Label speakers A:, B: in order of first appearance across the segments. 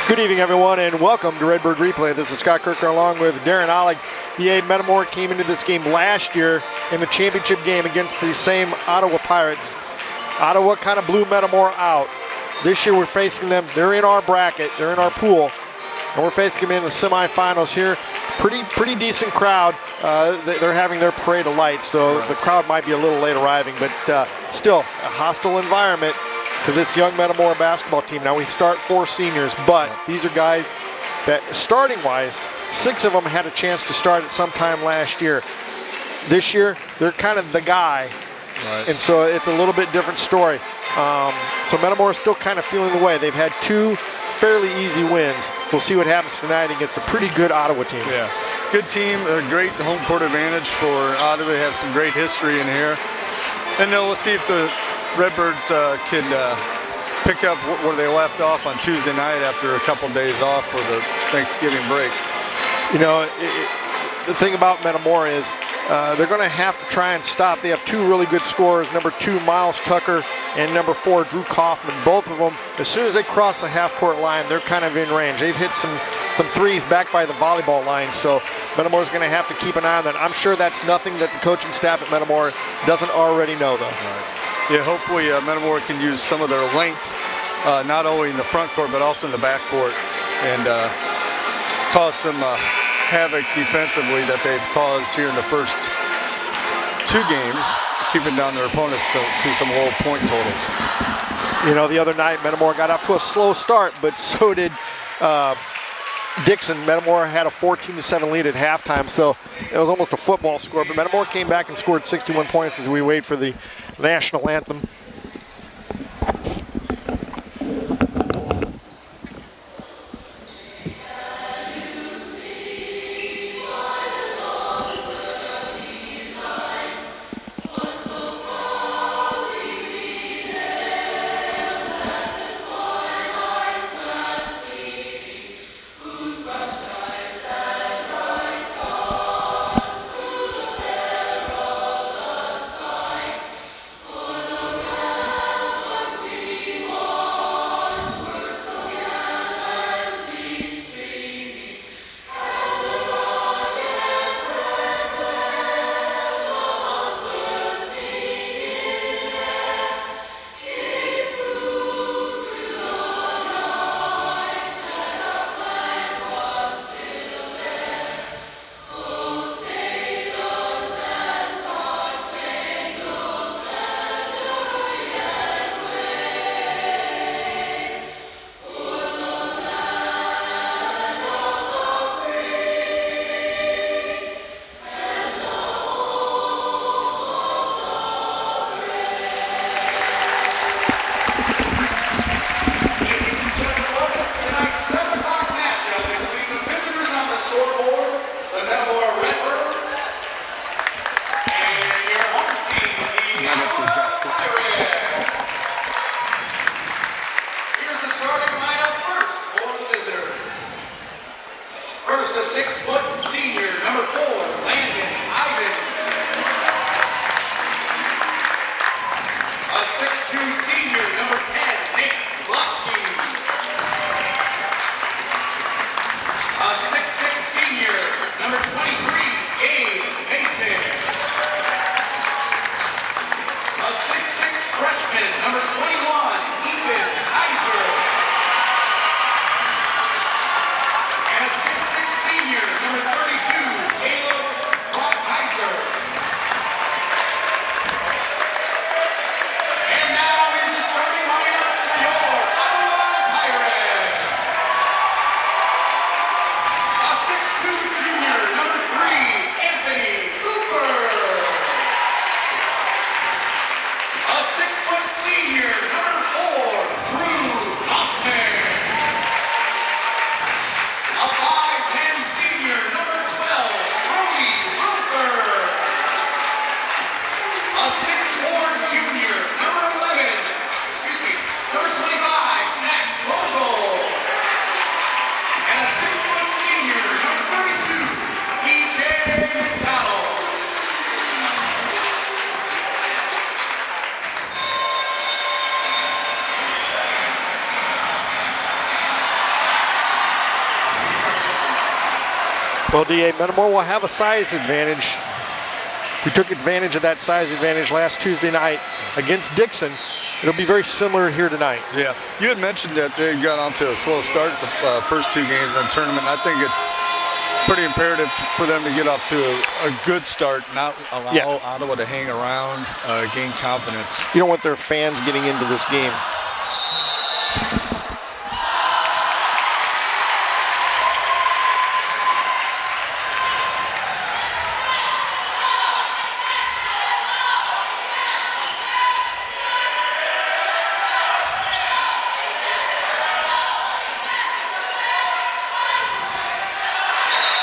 A: Good evening, everyone, and welcome to Redbird Replay. This is Scott Kirker along with Darren Ollig. The Metamora came into this game last year in the championship game against the same Ottawa Pirates. Ottawa kind of blew Metamora out. This year we're facing them. They're in our bracket. They're in our pool. And we're facing them in the semifinals here. Pretty decent crowd. They're having their parade of lights, so the crowd might be a little late arriving, but still a hostile environment to this young Metamora basketball team. Now we start 4 seniors, but these are guys that, starting-wise, 6 of them had a chance to start at some time last year. This year, they're kind of the guy, and so it's a little bit different story. So Metamora is still kind of feeling the way. They've had 2 fairly easy wins. We'll see what happens tonight against a pretty good Ottawa team.
B: Yeah, good team, a great home court advantage for Ottawa. They have some great history in here. And then we'll see if the Redbirds can pick up where they left off on Tuesday night after a couple days off for the Thanksgiving break.
A: You know, the thing about Metamora is they're going to have to try and stop. They have 2 really good scorers, number 2, Miles Tucker, and number 4, Drew Kaufman. Both of them, as soon as they cross the half-court line, they're kind of in range. They've hit some threes back by the volleyball line, so Metamora's going to have to keep an eye on that. I'm sure that's nothing that the coaching staff at Metamora doesn't already know, though.
B: Yeah, hopefully Metamora can use some of their length, not only in the front court, but also in the back court, and cause some havoc defensively that they've caused here in the first 2 games, keeping down their opponents to some low point totals.
A: You know, the other night, Metamora got off to a slow start, but so did Dixon. Metamora had a 14-7 lead at halftime, so it was almost a football score. But Metamora came back and scored 61 points as we wait for the national anthem.
C: Senior, number 4,
A: Well, DA, Metamora will have a size advantage. We took advantage of that size advantage last Tuesday night against Dixon. It'll be very similar here tonight.
B: Yeah, you had mentioned that they got off to a slow start the first 2 games in the tournament. I think it's pretty imperative for them to get off to a good start, not allow Ottawa to hang around, gain confidence.
A: You don't want their fans getting into this game.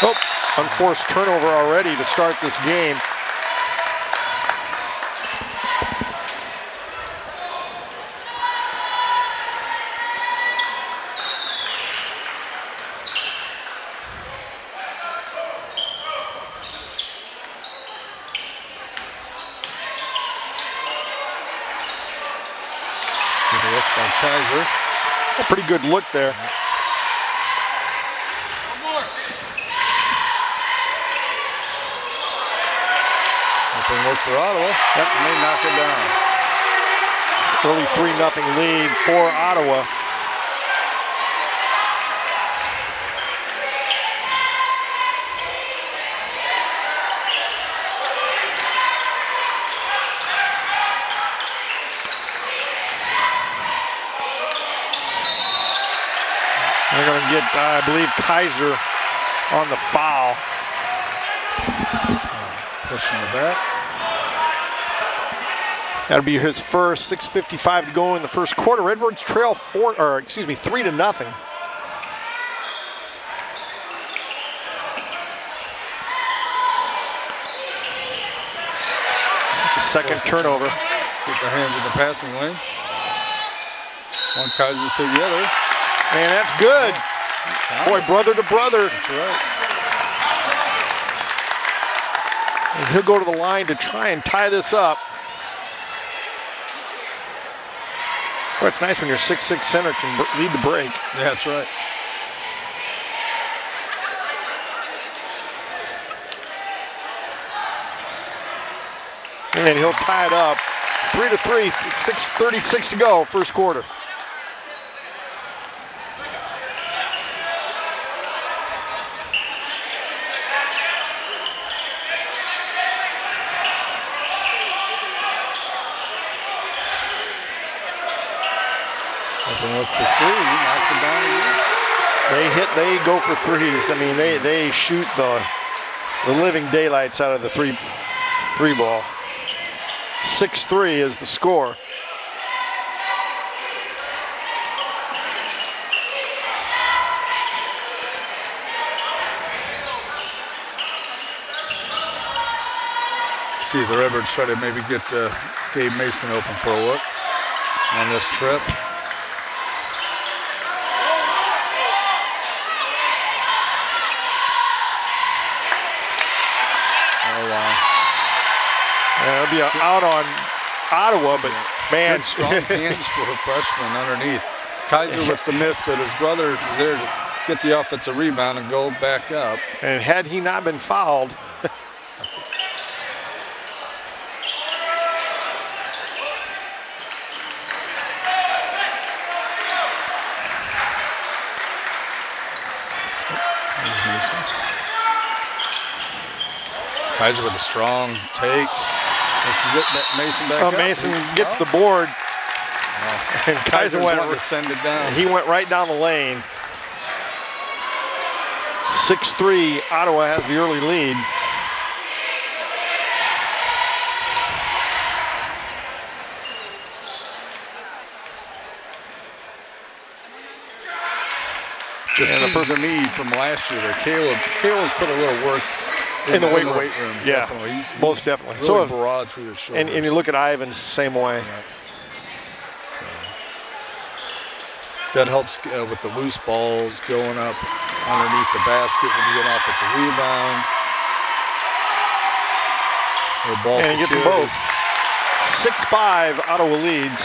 A: Oh, unforced turnover already to start this game.
B: Good look by Kaiser.
A: A pretty good look there.
B: Open look for Ottawa. Yep, and they knock it down.
A: Early 3-0 lead for Ottawa. They're going to get, I believe, Kaiser on the foul.
B: Pushing the back.
A: That'll be his first. 6:55 to go in the first quarter. Redbirds trail 3-0. That's a second turnover.
B: Get their hands in the passing lane. One Kaiser to the other.
A: And that's good. Boy, brother to brother.
B: That's right.
A: And he'll go to the line to try and tie this up. Boy, it's nice when your 6'6" center can lead the break.
B: Yeah, that's right.
A: And then he'll tie it up. 3-3, 6:36 to go, first quarter.
B: Open look for 3, knocks it down again.
A: They go for threes. I mean, they shoot the living daylights out of the three ball. 6-3 is the score.
B: See if the Redbirds try to maybe get Gabe Mason open for a look on this trip. Oh, wow.
A: It'll be out on Ottawa, but man.
B: Good strong hands for a freshman underneath. Kaiser with the miss, but his brother is there to get the offensive rebound and go back up.
A: And had he not been fouled,
B: Kaiser with a strong take. This is it. Mason back up.
A: Mason gets the board. And Kaiser went
B: to send it down.
A: He went right down the lane. 6-3, Ottawa has the early lead.
B: Just seems to me from last year that Caleb's put a little work
A: in the weight
B: room.
A: Yeah,
B: definitely. He's
A: most definitely.
B: Really
A: so
B: broad through his shoulders.
A: And you look at Ivans the same way.
B: Yeah. So, that helps with the loose balls going up underneath the basket when you get an offensive rebound.
A: And he gets them both. 6-5, Ottawa leads.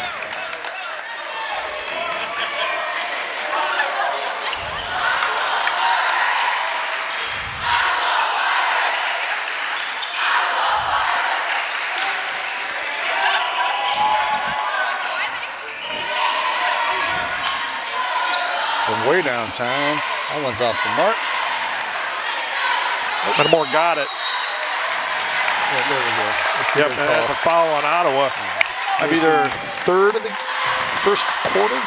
B: way downtown. That one's off the mark.
A: Metamora got it.
B: Yeah, there we go.
A: Yep, and that's a foul on Ottawa. That'd be their third of the first quarter.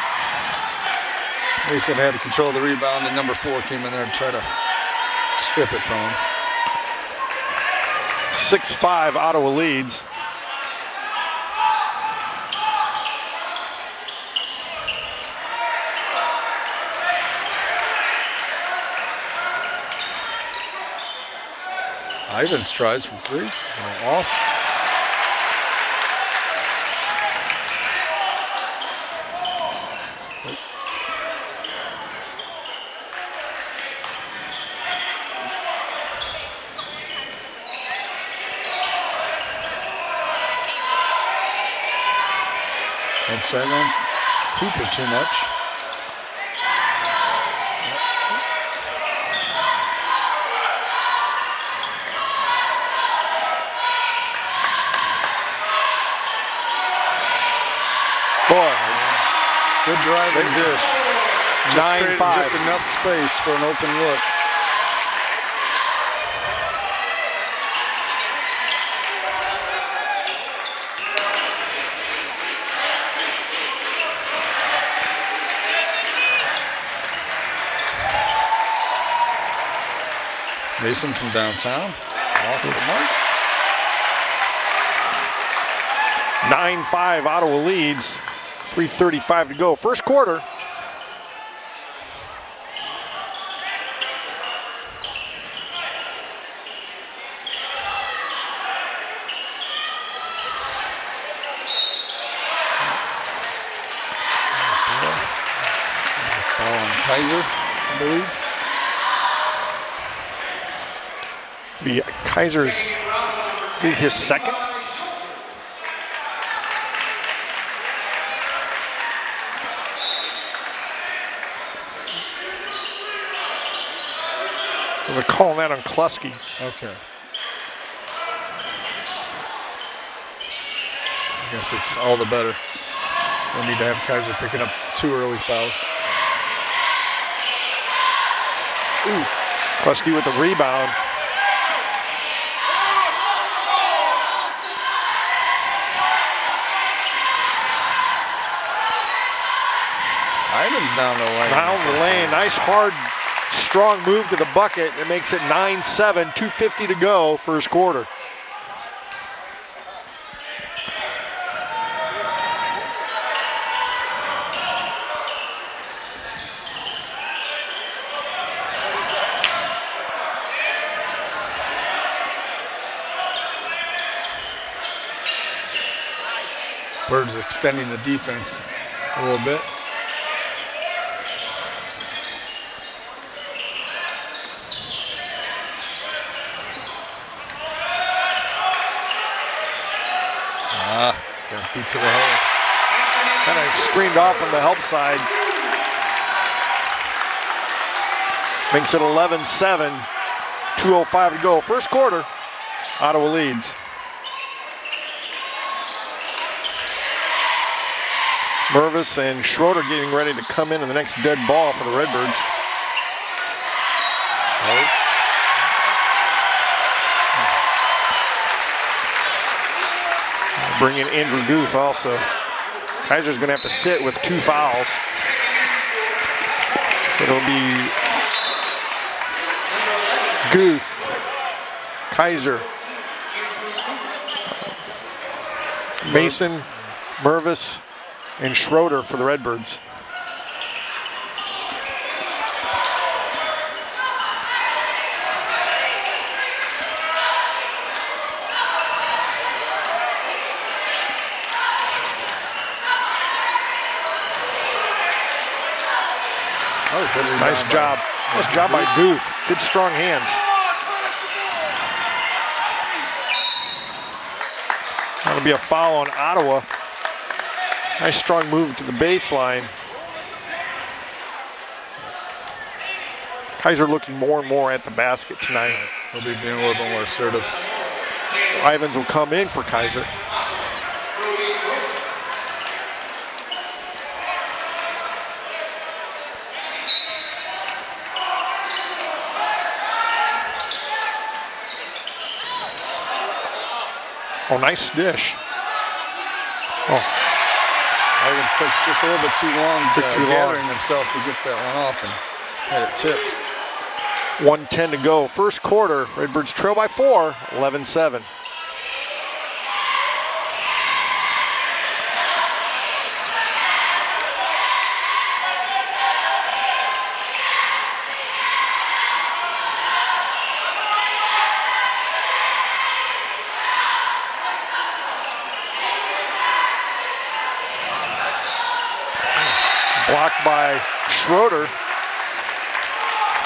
B: Mason had to control the rebound, and number 4 came in there to try to strip it from him.
A: 6-5, Ottawa leads.
B: Ivans tries from 3, off. Sag on Cooper too much.
A: Boy,
B: good driving dish. Just
A: 9-5.
B: Just enough space for an open look. Mason from downtown, off the mark.
A: 9-5, Ottawa leads. 3:35 to go. First quarter.
B: Foul on Kaiser, I believe.
A: Be Kaiser's his second. We're calling that on Klusky.
B: Okay. I guess it's all the better. We need to have Kaiser picking up 2 early fouls.
A: Ooh, Klusky with the rebound.
B: Ivans down the lane.
A: Down the lane. Nice, hard, strong move to the bucket. It makes it 9-7, 2:50 to go, first quarter.
B: Birds extending the defense a little bit. Got beat to the hole.
A: Kind of screened off on the help side. Makes it 11-7, 2:05 to go. First quarter, Ottawa leads. Mervis and Schroeder getting ready to come in the next dead ball for the Redbirds. Bring in Andrew Guth also. Kaiser's going to have to sit with 2 fouls. So it'll be Guth, Kaiser, Mason, Mervis, and Schroeder for the Redbirds. Nice job. Nice job by Guth. Good strong hands. That'll be a foul on Ottawa. Nice strong move to the baseline. Kaiser looking more and more at the basket tonight.
B: He'll be being a little bit more assertive.
A: Ivans will come in for Kaiser. Oh, nice dish. Oh.
B: Ivins took just a little bit too long gathering himself to get that one off and had it tipped.
A: 1:10 to go. First quarter, Redbirds trail by 4, 11-7. Blocked by Schroeder.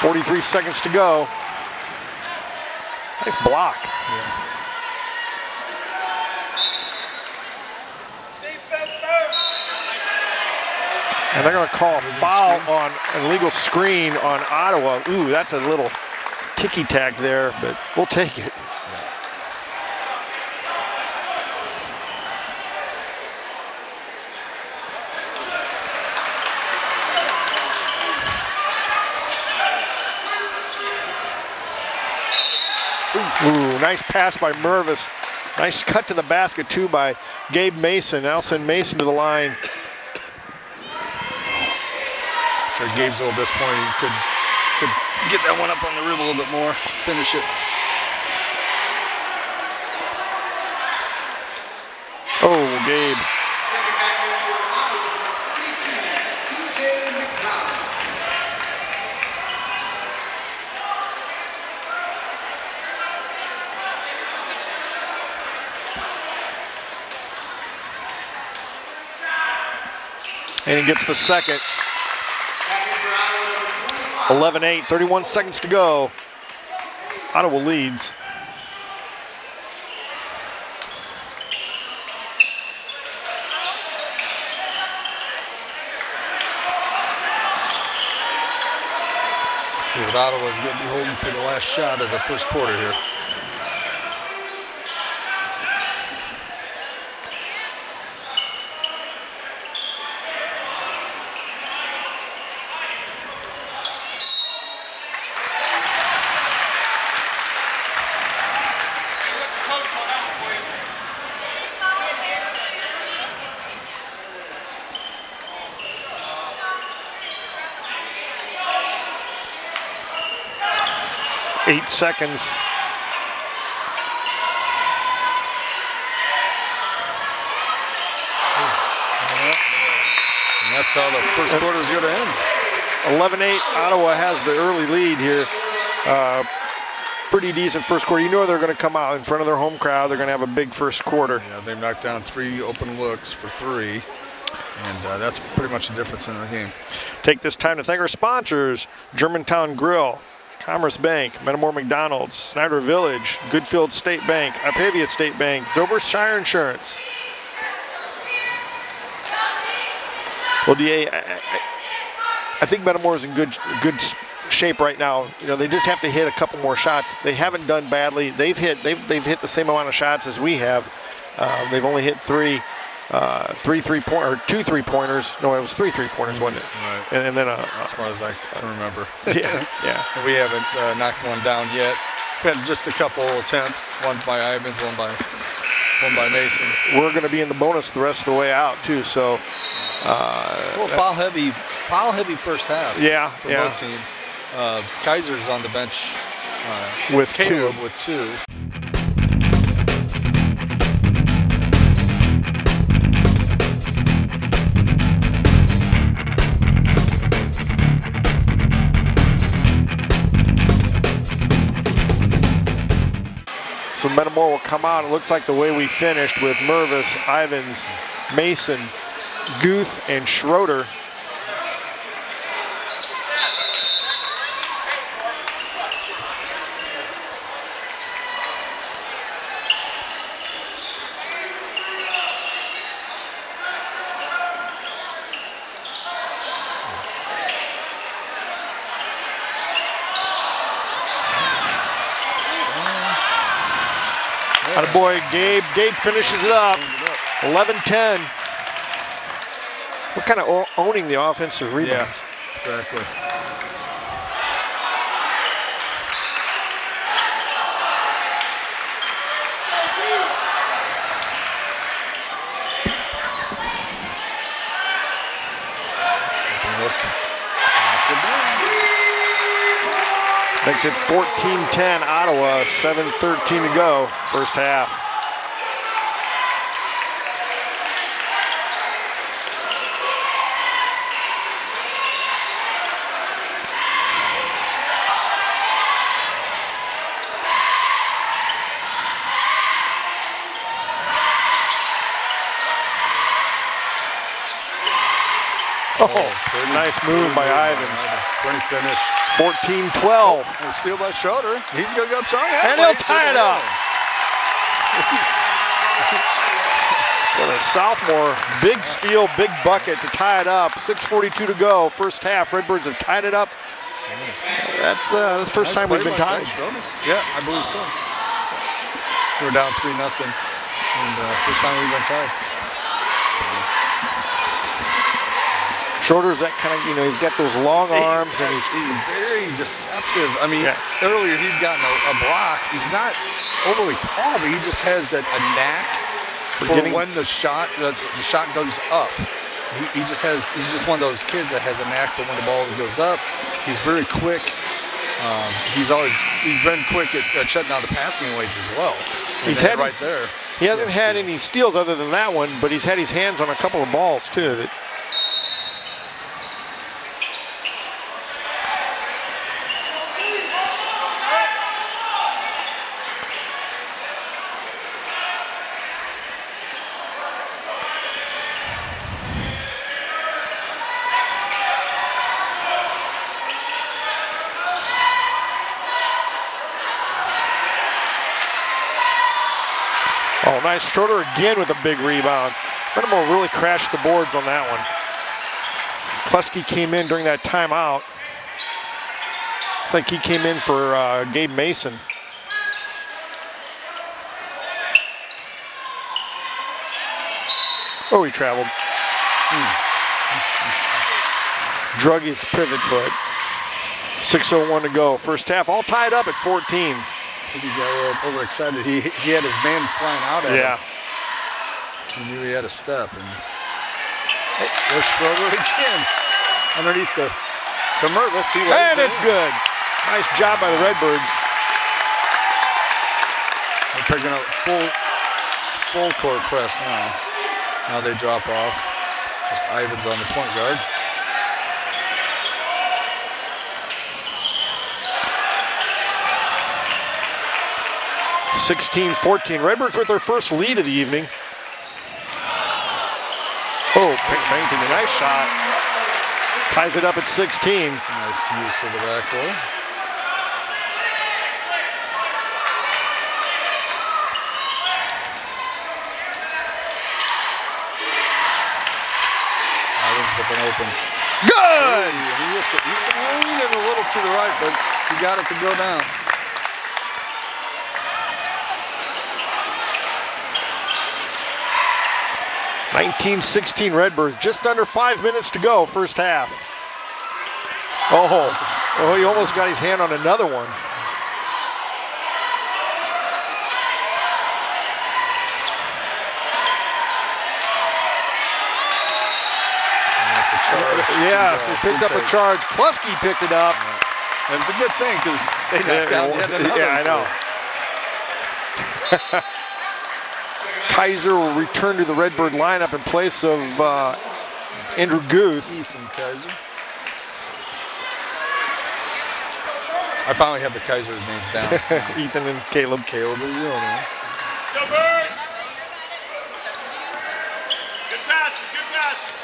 A: 43 seconds to go. Nice block.
B: Yeah.
A: And they're going to call a foul on an illegal screen on Ottawa. Ooh, that's a little ticky-tack there, but we'll take it. Ooh, nice pass by Mervis. Nice cut to the basket, too, by Gabe Mason. Now send Mason to the line.
B: I'm sure Gabe's a little disappointed. He could get that one up on the rim a little bit more, finish it.
A: Oh, Gabe. And he gets the second. 11-8, 31 seconds to go. Ottawa leads.
B: Let's see what Ottawa's going to be holding for the last shot of the first quarter here.
A: Eight seconds.
B: And that's how the first quarter is going to end.
A: 11-8, Ottawa has the early lead here. Pretty decent first quarter. You know they're going to come out in front of their home crowd. They're going to have a big first quarter.
B: Yeah, they've knocked down 3 open looks for 3. And that's pretty much the difference in our game.
A: Take this time to thank our sponsors, Germantown Grill, Commerce Bank, Metamora McDonald's, Snyder Village, Goodfield State Bank, Arpavia State Bank, Zober Shire Insurance. Well, DA, I think Metamora's in good shape right now. You know, they just have to hit a couple more shots. They haven't done badly. They've hit the same amount of shots as we have. They've only hit 2 3-pointers. No, it was 3 3-pointers, wasn't it?
B: Right.
A: And then
B: as far as I can remember.
A: Yeah.
B: And we haven't knocked one down yet. We've had just a couple attempts. One by Ivins, one by Mason. We're
A: going to be in the bonus the rest of the way out too. So.
B: Foul heavy first half.
A: Yeah.
B: For both teams. Kaiser's on the bench
A: with
B: Caleb
A: 2.
B: with 2.
A: So Metamora will come out. It looks like the way we finished with Mervis, Ivins, Mason, Guth, and Schroeder. Attaboy, Gabe. Gabe finishes it up. 11-10. We're kind of owning the offensive rebounds.
B: Yeah, exactly.
A: Makes it 14-10 Ottawa, 7:13 to go, first half. Oh, nice move by Ivins.
B: Pretty finish.
A: 14-12.
B: And steal by Schroeder. He's going to go up strong.
A: And he'll tie it up. What a sophomore. Big steal, big bucket to tie it up. 6:42 to go. First half. Redbirds have tied it up. That's the first time we've been tied.
B: Yeah, I believe so. We were down 3-0. And first time we've been tied.
A: Schroeder's that kind of, he's got those long arms and he's
B: very deceptive. I mean, earlier he'd gotten a block. He's not overly tall, but he just has a knack for when the shot goes up. He's just one of those kids that has a knack for when the ball goes up. He's very quick. He's been quick at shutting down the passing lanes as well.
A: He's had right there. He hasn't had any steals other than that one, but he's had his hands on a couple of balls too. Oh, nice. Schroeder again with a big rebound. Metamora really crashed the boards on that one. Kleski came in during that timeout. Looks like he came in for Gabe Mason. Oh, he traveled. Drug his pivot foot. 6:01 to go. First half, all tied up at 14.
B: I think he got a little overexcited. He had his man flying out at him. He knew he had a step. And there's Schroeder again. Underneath to Mervis.
A: And it's good. Nice job by the Redbirds.
B: They're picking up full court press now. Now they drop off. Just Ivins on the point guard.
A: (16-14). Redbirds with their first lead of the evening. Oh, Pennington, a nice shot. Ties it up at 16.
B: Nice use of the backboard. Ivins with an open.
A: Good!
B: He hits it. He was leaning a little to the right, but he got it to go down.
A: (19-16) Redbirds, just under 5 minutes to go, first half. Oh, he almost got his hand on another one.
B: That's a charge.
A: Yeah, so he picked up a charge. Kleski picked it up.
B: Yeah. It was a good thing because they knocked out yet another.
A: Yeah, I know. Kaiser will return to the Redbird lineup in place of Andrew Guth.
B: Ethan Kaiser. I finally have the Kaiser names down.
A: Ethan and Caleb.
B: Caleb is the other one.
C: Good passes, good passes.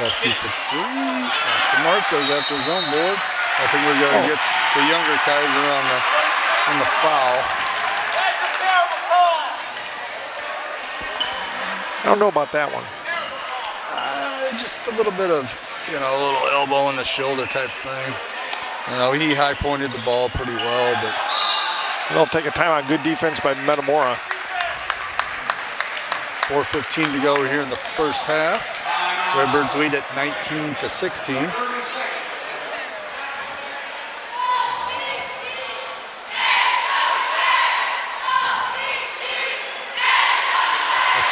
B: Kleski for three. That's the mark, goes after his own board. I think we're going to get the younger Kaiser on the foul.
A: I don't know about that one.
B: Just a little bit of, a little elbow in the shoulder type thing. He high pointed the ball pretty well, but
A: They'll take a timeout. Good defense by Metamora.
B: 4:15 to go here in the first half. Redbirds lead at 19-16.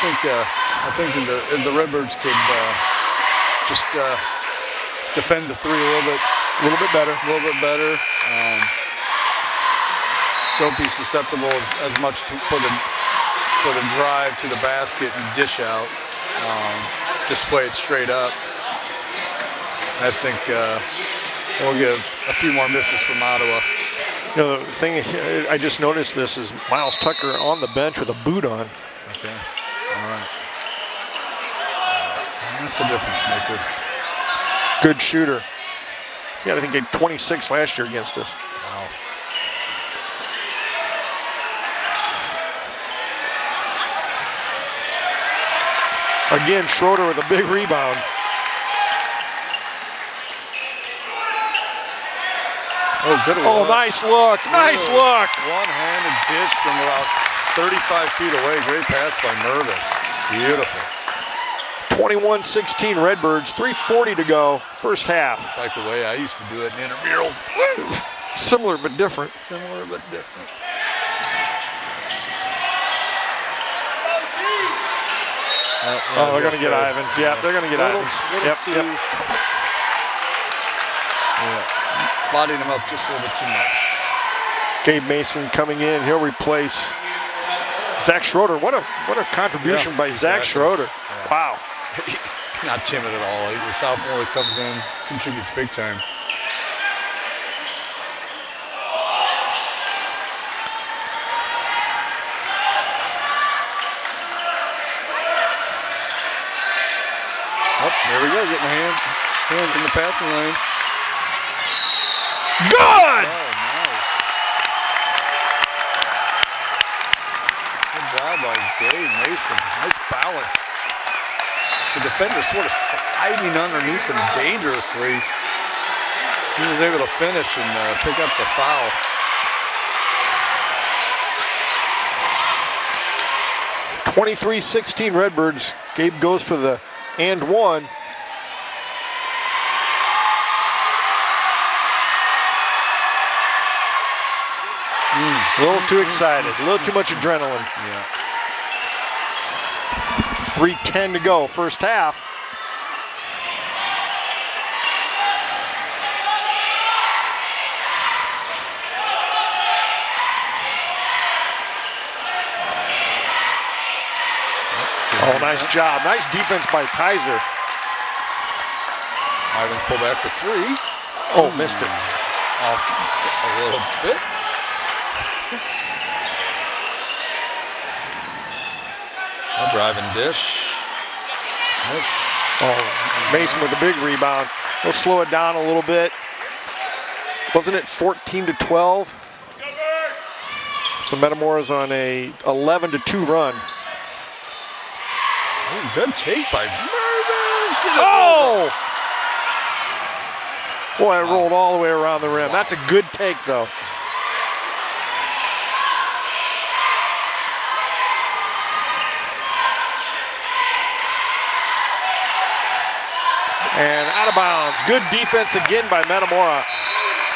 B: think if the Redbirds could just defend the three a little bit better. Don't be susceptible as much for the drive to the basket and dish out. Just play it straight up. I think we'll get a few more misses from Ottawa.
A: You know, the thing I just noticed this is Miles Tucker on the bench with a boot on.
B: Okay, all right. That's a difference maker.
A: Good shooter. Yeah, I think he had 26 last year against us.
B: Wow.
A: Again, Schroeder with a big rebound.
B: Oh, good look.
A: Oh, nice look. Nice look.
B: One-handed dish from about 35 feet away. Great pass by Mervis. Beautiful.
A: 21-16 Redbirds, 3:40 to go, first half.
B: It's like the way I used to do it in intramurals.
A: Similar but different.
B: Similar but different.
A: Oh, they're going to get Ivins. Yeah, they're going to get Ivins. Yep.
B: Yeah, bodying him up just a little bit too much.
A: Gabe Mason coming in. He'll replace Zach Schroeder. What a contribution by Zach Schroeder.
B: Yeah.
A: Wow.
B: Not timid at all. The sophomore that comes in, contributes big time. Oh, there we go, getting hands in the passing lanes.
A: Good!
B: Oh, nice. Good job by Gabe Mason. Nice balance. The defender sort of sliding underneath him dangerously. He was able to finish and pick up the foul.
A: (23-16) Redbirds. Gabe goes for the and one. A little too excited, a little too much adrenaline.
B: Yeah.
A: 3:10 to go, first half. Oh, nice job. Nice defense by Kaiser.
B: Ivins pull back for three.
A: Oh, missed it.
B: Off a little bit. A driving dish. Miss.
A: Oh, Mason with a big rebound. He'll slow it down a little bit. Wasn't it 14-12? So Metamora's on a 11-2 run.
B: Ooh, good take by Mervis.
A: Oh! Boy, it rolled all the way around the rim. That's a good take, though. And out of bounds. Good defense again by Metamora.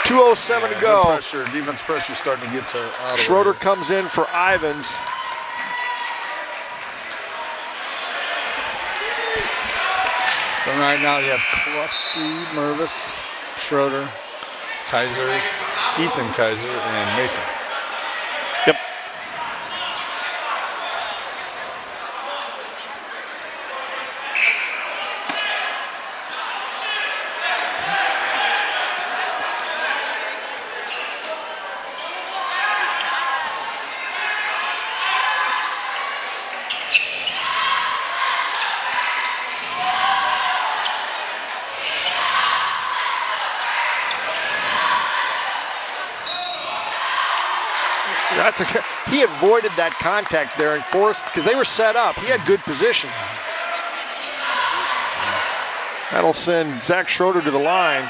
A: 2:07 to go.
B: Pressure, defense pressure starting to get to Ottawa.
A: Schroeder comes in for Ivins.
B: So right now you have Kluski, Mervis, Schroeder, Kaiser, Ethan Kaiser, and Mason.
A: Yep. He avoided that contact there and forced, because they were set up. He had good position. That'll send Zach Schroeder to the line.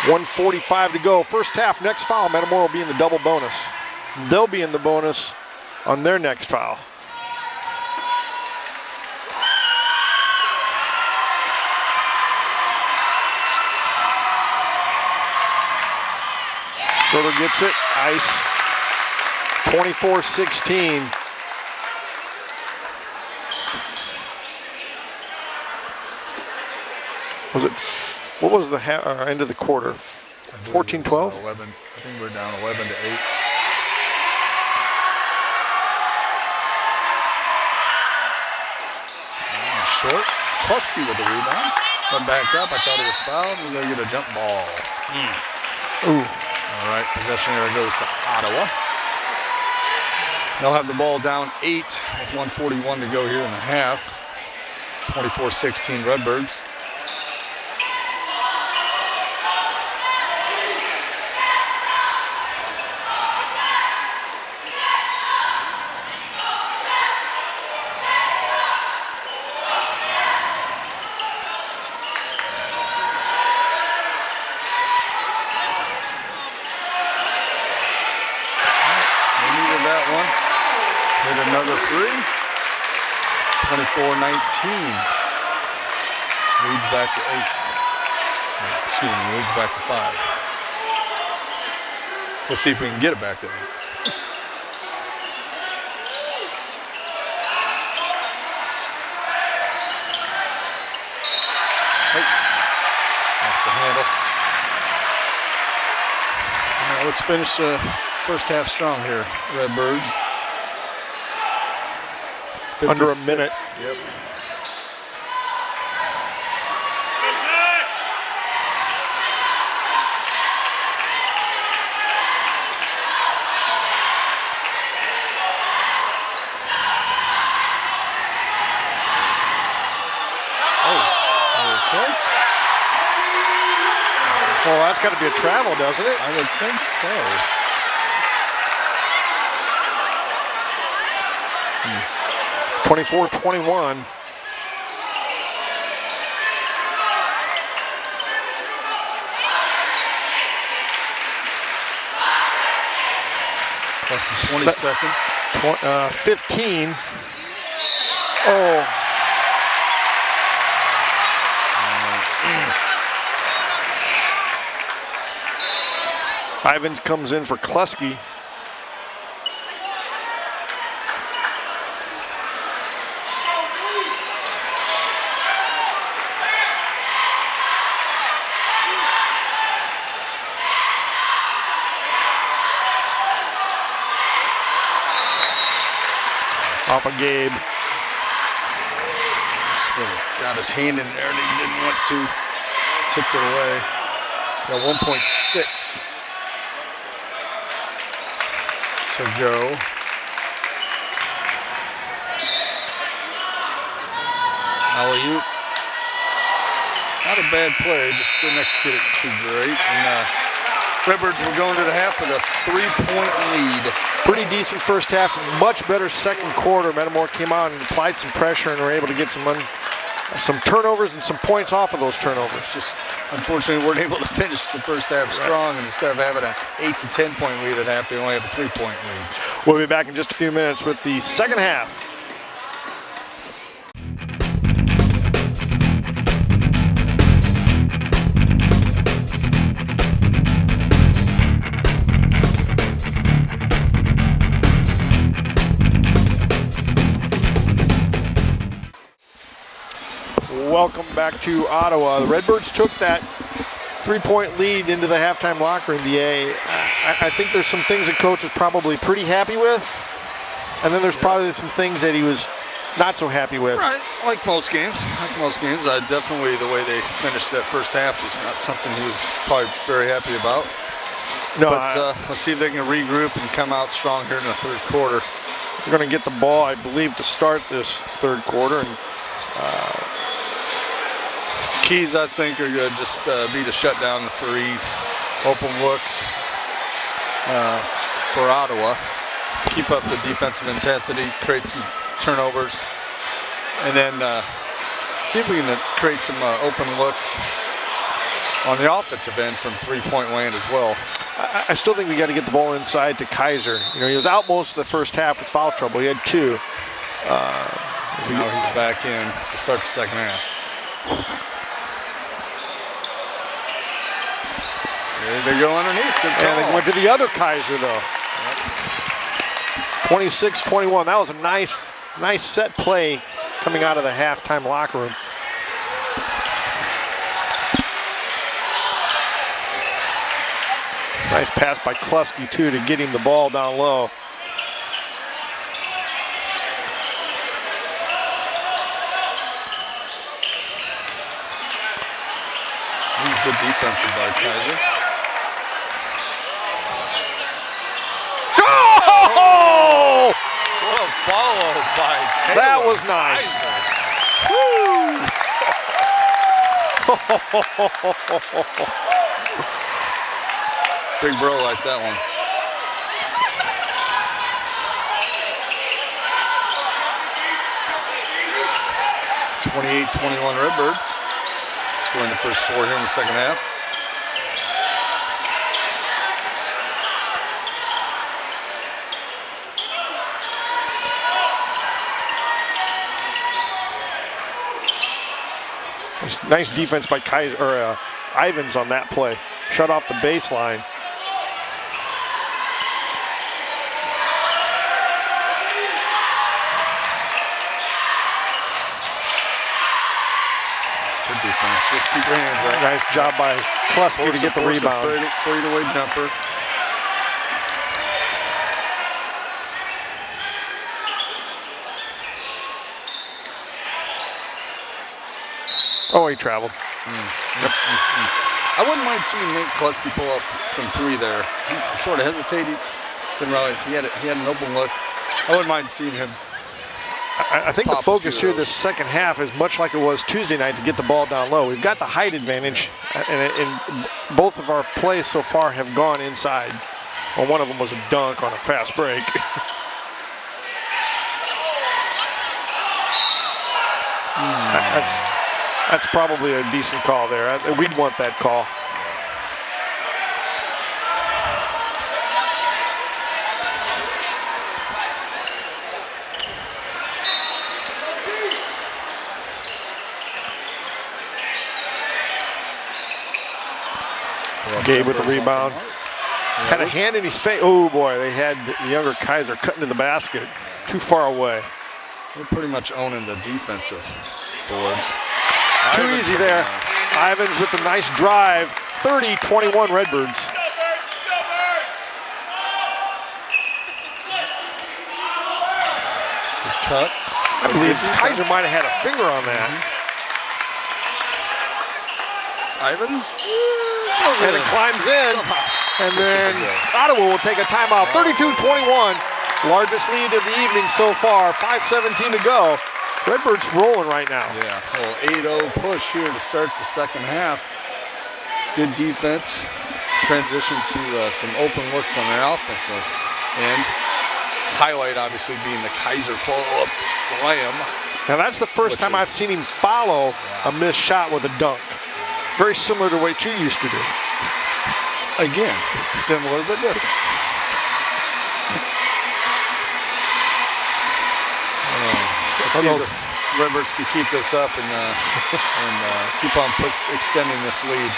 A: .145 to go. First half, next foul. Metamora will be in the double bonus. They'll be in the bonus on their next foul. Schroeder gets it, ice, 24-16. Was it, what was the end of the quarter? 14-12?
B: 11. I think we're down 11 to 8. Short. Husky with the rebound. Went back up. I thought it was fouled. We're going to get a jump ball.
A: Ooh.
B: All right, possession error goes to Ottawa. They'll have the ball down 8 with 1:41 to go here in the half. 24-16 Redbirds. Another three. 24-19. Leads back to 8. Excuse me, leads back to 5. We'll see if we can get it back to 8. Hey. That's the handle. All right, let's finish the first half strong here, Redbirds.
A: Under a minute.
B: Yep.
A: Okay. Well, that's got to be a travel, doesn't it?
B: I would think so.
A: 24-21.
B: Less than 20 seconds.
A: 15. Oh. Ivins comes in for Kleski. Off of Gabe.
B: Got his hand in there and he didn't want to. Tipped it away. Got 1.6 to go. Alley-oop. Not a bad play, just didn't execute it too great. And Redbirds will go into the half with a 3-point lead.
A: Pretty decent first half, much better second quarter. Metamora came out and applied some pressure and were able to get some turnovers and some points off of those turnovers.
B: Just unfortunately weren't able to finish the first half strong, and instead of having an 8 to 10 point lead at half, they only have a 3-point lead.
A: We'll be back in just a few minutes with the second half. Welcome back to Ottawa. The Redbirds took that 3-point lead into the halftime locker room, DA. I think there's some things the coach is probably pretty happy with, and then there's probably some things that he was not so happy with.
B: Right, like most games. Definitely the way they finished that first half was not something he was probably very happy about.
A: No,
B: but let's see if they can regroup and come out strong here in the third quarter.
A: They're going to get the ball, I believe, to start this third quarter. And
B: keys, I think, are going to just be to shut down the three. Open looks for Ottawa. Keep up the defensive intensity, create some turnovers, and then see if we can create some open looks on the offensive end from three-point land as well.
A: I still think we got to get the ball inside to Kaiser. You know, he was out most of the first half with foul trouble. He had 2.
B: Now he's back in to start the second half. They go underneath. Good call.
A: And they went to the other Kaiser, though. 26-21. That was a nice set play coming out of the halftime locker room. Nice pass by Kluski, too, to get him the ball down low.
B: Good defensive by Kaiser.
A: Oh!
B: What a follow by Taylor.
A: That was nice.
B: Big bro like that one. (28-21) Redbirds. Scoring the first 4 here in the second half.
A: Nice defense by Kaiser or Ivans on that play. Shut off the baseline.
B: Good defense. Just keep your hands up.
A: Nice job by Kluski to get the rebound.
B: Fadeaway jumper.
A: Oh, he traveled.
B: I wouldn't mind seeing Nate Kluski pull up from 3 there. He sort of hesitated. Didn't realize he had an open look. I wouldn't mind seeing him.
A: I think the focus here this second half is much like it was Tuesday night to get the ball down low. We've got the height advantage, and both of our plays so far have gone inside. Well, one of them was a dunk on a fast break. That's probably a decent call there. We'd want that call. Gabe with the rebound. Had a hand in his face. Oh boy, they had the younger Kaiser cutting to the basket. Too far away.
B: We're pretty much owning the defensive boards.
A: Too easy there. Ivans with the nice drive. 30-21 Redbirds.
B: Good cut.
A: I believe Kaiser might have had a finger on that.
B: Ivans.
A: And it climbs in. And then Ottawa will take a timeout. 32-21. Largest lead of the evening so far. 5:17 to go. Redbird's rolling right now.
B: Yeah, well, 8-0 push here to start the second half. Good defense. Transition to some open looks on their offensive end. Highlight obviously being the Kaiser follow-up slam.
A: Now that's the first time I've seen him follow a missed shot with a dunk. Very similar to what you used to do.
B: Again, it's similar but different. Let's see if the Redbirds can keep this up and keep on extending this lead.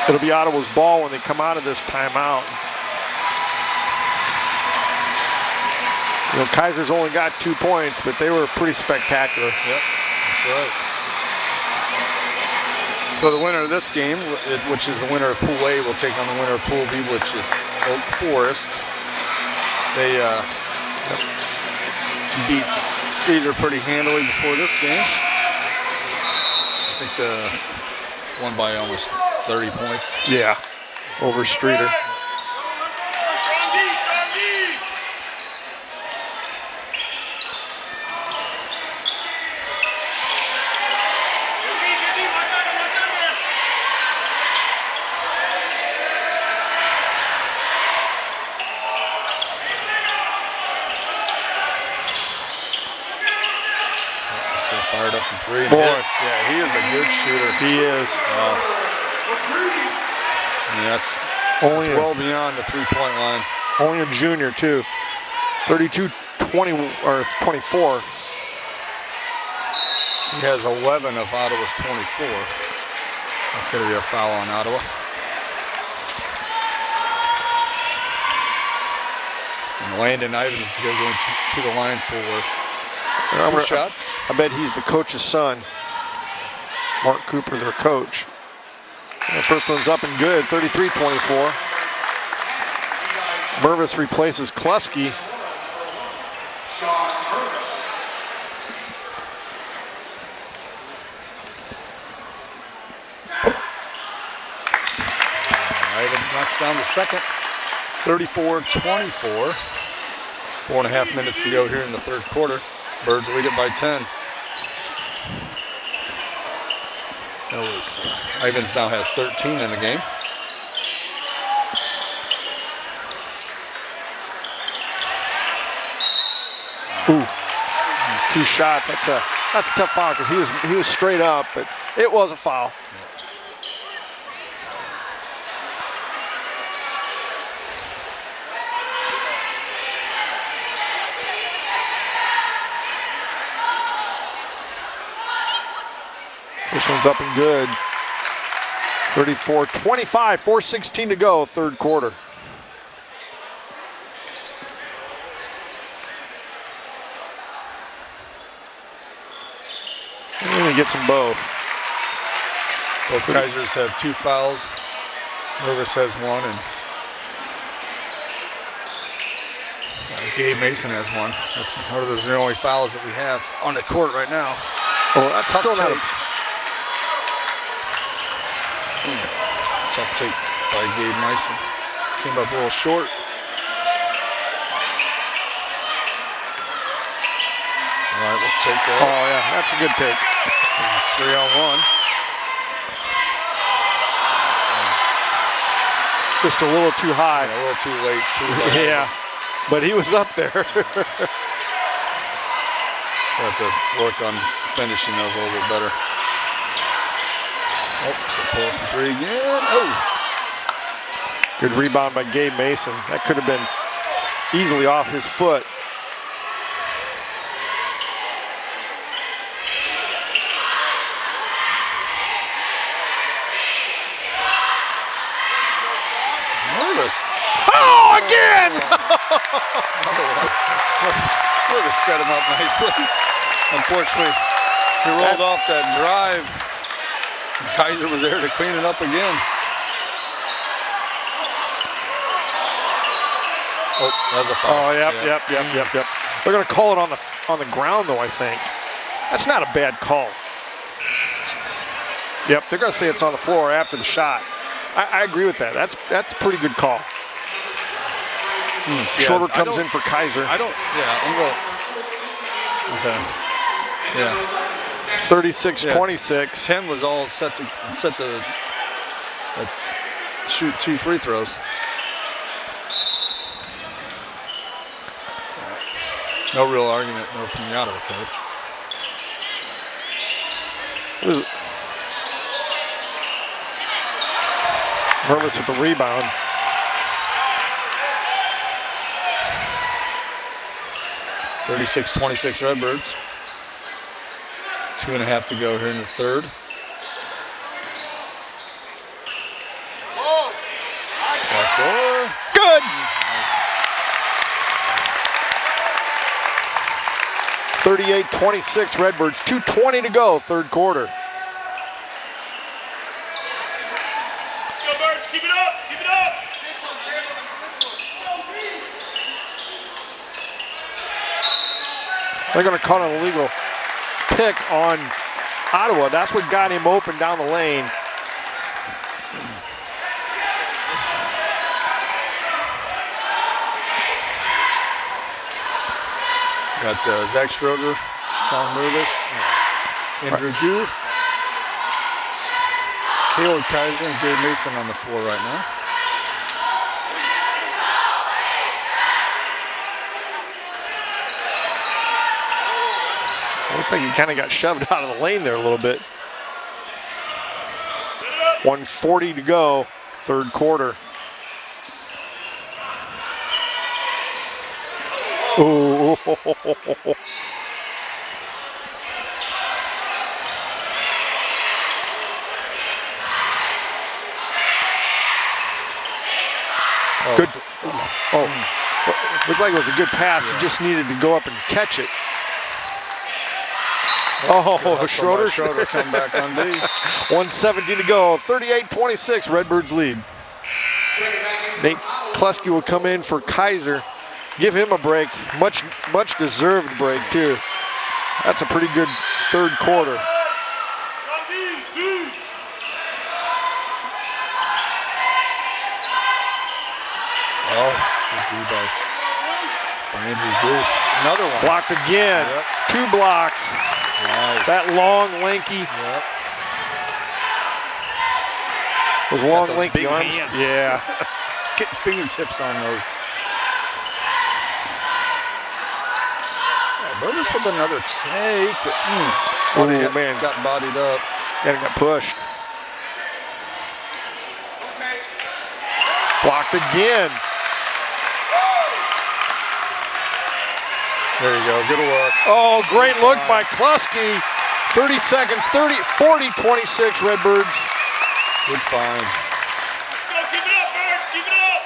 A: It'll be Ottawa's ball when they come out of this timeout. You know, Kaiser's only got 2 points, but they were pretty spectacular.
B: Yep, that's right. So the winner of this game, which is the winner of Pool A, will take on the winner of Pool B, which is Oak Forest. They beat Streeter pretty handily before this game. I think they won by almost 30 points.
A: Yeah, over Streeter.
B: Fired up from 3.
A: Boy.
B: Yeah, he is a good shooter.
A: He is.
B: That's well beyond the 3-point line.
A: Only a junior, too. 32-20 or 24.
B: He has 11 of Ottawa's 24. That's going to be a foul on Ottawa. And Landon Ivins is going to go to the line for 2 shots.
A: I bet he's the coach's son. Mark Cooper, their coach. And the first one's up and good, 33-24. Mervis replaces Kluski.
B: Ivins knocks down the second, 34-24. 4.5 minutes to go here in the third quarter. Birds lead it by 10. Ivins now has 13 in the game.
A: Ooh, 2 shots. That's a tough foul because he was straight up, but it was a foul. This one's up and good. 34-25, 4:16 to go, third quarter. And he gets them both.
B: Both Kaisers have 2 fouls. Mervis has 1, and Gabe Mason has 1. Those are the only fouls that we have on the court right now.
A: Oh, that's
B: Tough
A: still not
B: take. Tough take by Gabe Mason. Came up a little short. All right, we'll take that.
A: Oh, yeah, that's a good take.
B: 3-on-1.
A: Just a little too high.
B: Yeah, a little too late, too.
A: Yeah, but he was up there.
B: We'll have to work on finishing those a little bit better. Oh, so pull from 3 again. Oh!
A: Good rebound by Gabe Mason. That could have been easily off his foot.
B: Mervis.
A: Oh, again!
B: Mervis set him up nicely. Unfortunately, he rolled off that drive. Kaiser was there to clean it up again. Oh, that was a foul.
A: Oh, yep. They're going to call it on the ground, though, I think. That's not a bad call. Yep, they're going to say it's on the floor after the shot. I agree with that. That's a pretty good call. Shorter comes in for Kaiser.
B: I'm going. Okay. Yeah.
A: 36-26.
B: 10 was all set to shoot 2 free throws. No real argument, no, from the Ottawa coach.
A: Mervis with the rebound.
B: (36-26) Redbirds. 2.5 to go here in the third. Backdoor.
A: Good. 38-26 Redbirds. 2:20 to go, third quarter.
C: Go Birds, keep it up, keep it up.
A: They're going to call an illegal pick on Ottawa. That's what got him open down the lane.
B: Got Zach Schroeder, Sean Mervis, Andrew Guth, Caleb Kaiser, and Gabe Mason on the floor right now.
A: Looks like he kind of got shoved out of the lane there a little bit. 1:40 to go, third quarter. Ooh.
B: Oh.
A: Good. Oh, looked like it was a good pass. He just needed to go up and catch it. Oh, Schroeder.
B: Schroeder come back on D.
A: 1:17 to go. 38-26. Redbirds lead. Nate Kleske will come in for Kaiser. Give him a break. Much deserved break too. That's a pretty good third quarter.
B: Oh, good D by Andrew Guth. Another one.
A: Blocked again.
B: Yep.
A: 2 blocks.
B: Nice.
A: That long, lanky.
B: Yep.
A: Those long,
B: those
A: lanky
B: big
A: arms.
B: hands.
A: Yeah.
B: Get fingertips on those. Oh, Burgess with another take. But,
A: Oh, man.
B: Got bodied up.
A: And it got pushed. Blocked again.
B: There you go. Good look.
A: Oh, great look by Kleske. 30 seconds, 40-26 Redbirds.
B: Good find.
C: Go, keep it up, Birds, keep it up.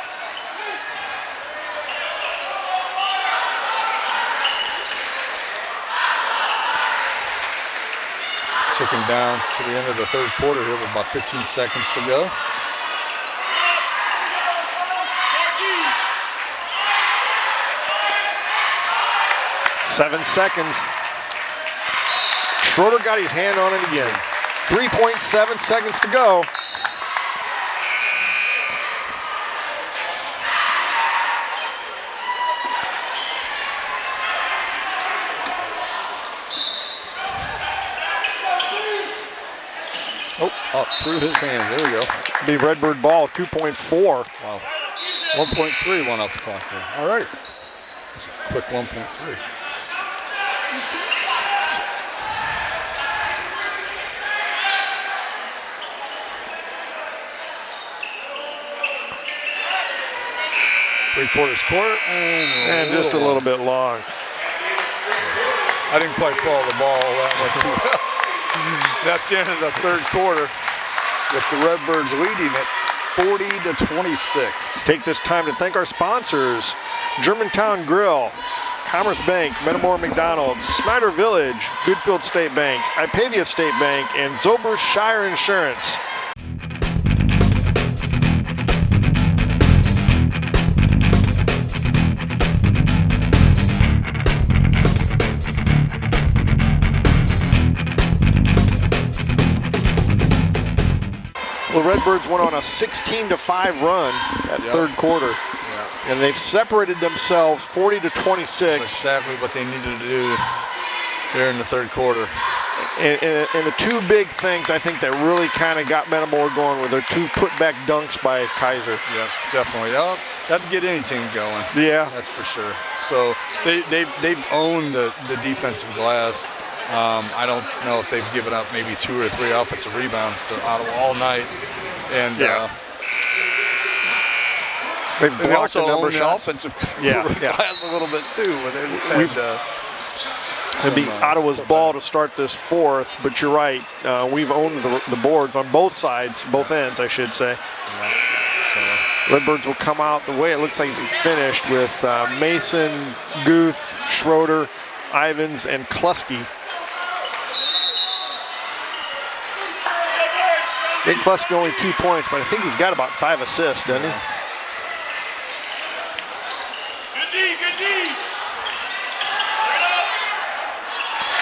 B: Ticking down to the end of the third quarter here with about 15 seconds to go.
C: Marquis.
A: 7 seconds. Schroeder got his hand on it again. 3.7 seconds to go.
B: Oh, up through his hands. There we go.
A: The Redbird ball, 2.4.
B: Wow. 1.3 went off the clock there. All right. That's a quick 1.3. Three-quarters court
A: And just a little bit long.
B: I didn't quite follow the ball that way too well. That's the end of the third quarter with the Redbirds leading it 40-26.
A: Take this time to thank our sponsors: Germantown Grill, Commerce Bank, Metamora McDonald's, Snyder Village, Goodfield State Bank, Ipavia State Bank, and Zober Shire Insurance. The Redbirds went on a 16-5 run that third quarter, and they've separated themselves 40-26.
B: That's exactly what they needed to do there in the third quarter.
A: And the two big things I think that really kind of got Metamora going were their 2 putback dunks by Kaiser.
B: Yeah, definitely. That'd get any team going.
A: Yeah,
B: that's for sure. So they've owned the defensive glass. I don't know if they've given up maybe 2 or 3 offensive rebounds to Ottawa all night. And
A: they've
B: also
A: a number
B: owned
A: of
B: the
A: shots.
B: offensive
A: Yeah.
B: glass a little bit too.
A: It'd be Ottawa's ball to start this fourth, but you're right. We've owned the boards on both sides, both ends, I should say.
B: Yeah. So
A: Redbirds will come out the way it looks like they finished with Mason, Guth, Schroeder, Ivins, and Kleske. I think Kleske only 2 points, but I think he's got about 5 assists, doesn't he?
C: Good D, good D.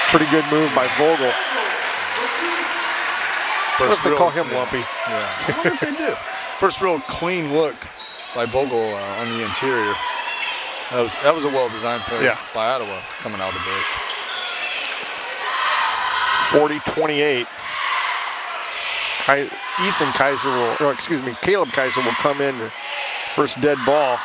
A: Pretty good move by Vogel. What if they call him Lumpy?
B: Yeah. I wonder if they do. First real clean look by Vogel on the interior. That was a well-designed play by Ottawa coming out of the break.
A: 40-28. Caleb Kaiser will come in first dead ball.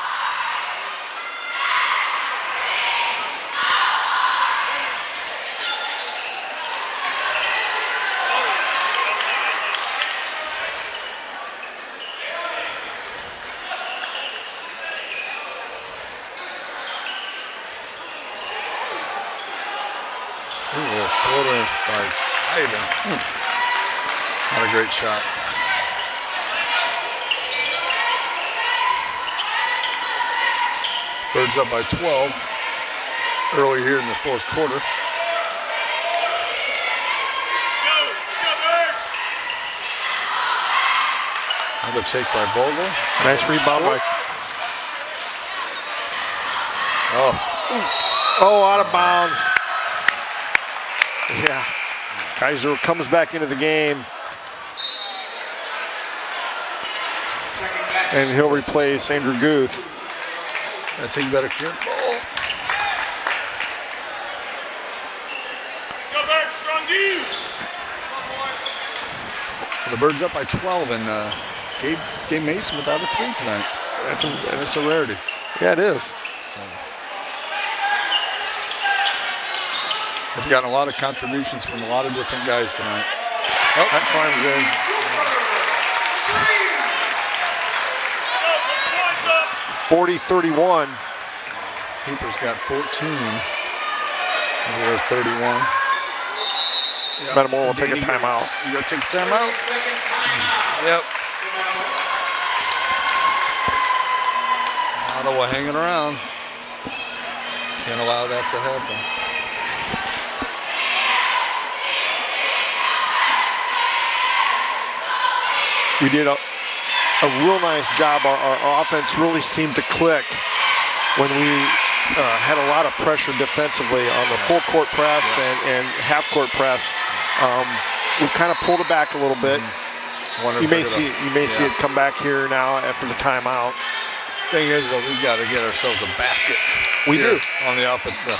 B: Ooh, floater by Ivins. Not a great shot. Birds up by 12 early here in the fourth quarter. Another take by Vogel.
A: Nice rebound by. Oh, out of bounds. Yeah. Kaiser comes back into the game. And he'll replace Andrew Guth.
B: That's a better kick ball.
C: Go Birds, strong D.
B: So the Birds up by 12, and Gabe Mason without a three tonight. That's a rarity.
A: Yeah, it is.
B: So they've gotten a lot of contributions from a lot of different guys tonight.
A: Oh, that climbs in. 40-31.
B: Hooper's got 14. They're 31. Yep.
A: Metamora will take a timeout.
B: You gotta take a timeout. Yep. Ottawa hanging around. Can't allow that to happen.
A: We did a real nice job. Our offense really seemed to click when we had a lot of pressure defensively on the full court press and half court press. We've kind of pulled it back a little bit. You may see it come back here now after the timeout.
B: Thing is, though, we've got to get ourselves a basket.
A: We do
B: on the offensive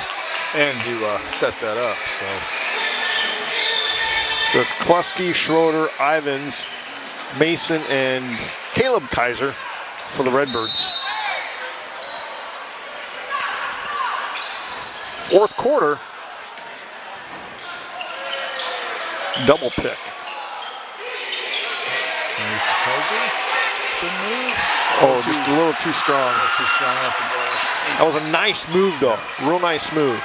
B: end to set that up.
A: So it's Kleski, Schroeder, Ivins, Mason, and Caleb Kaiser for the Redbirds. Fourth quarter, double pick.
B: Kaiser, spin move.
A: Oh, just a little too strong.
B: Too strong off the glass.
A: That was a nice move, though. Real nice move.